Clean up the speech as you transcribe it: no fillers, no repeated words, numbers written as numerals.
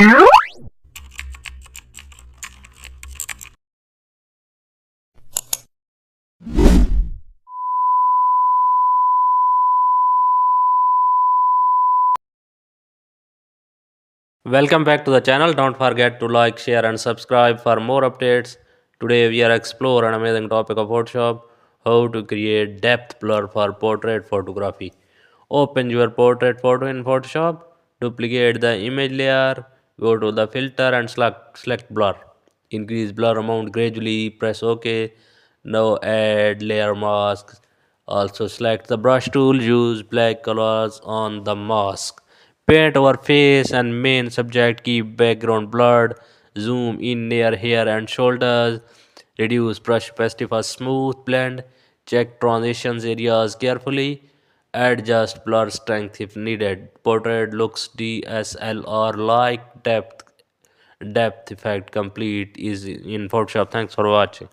Welcome back to the channel. Don't forget to like, share and subscribe for more updates. Today we are explore an amazing topic of Photoshop, how to create depth blur for portrait photography. Open your portrait photo in Photoshop, duplicate the image layer, go to the filter and select blur. Increase blur amount gradually, press OK. Now add layer masks. Also select the brush tool, use black colors on the mask. Paint over face and main subject, keep background blurred. Zoom in near hair and shoulders. Reduce brush opacity for smooth blend. Check transitions areas carefully. Adjust blur strength if needed. Portrait looks DSLR like depth effect complete is in Photoshop. Thanks for watching.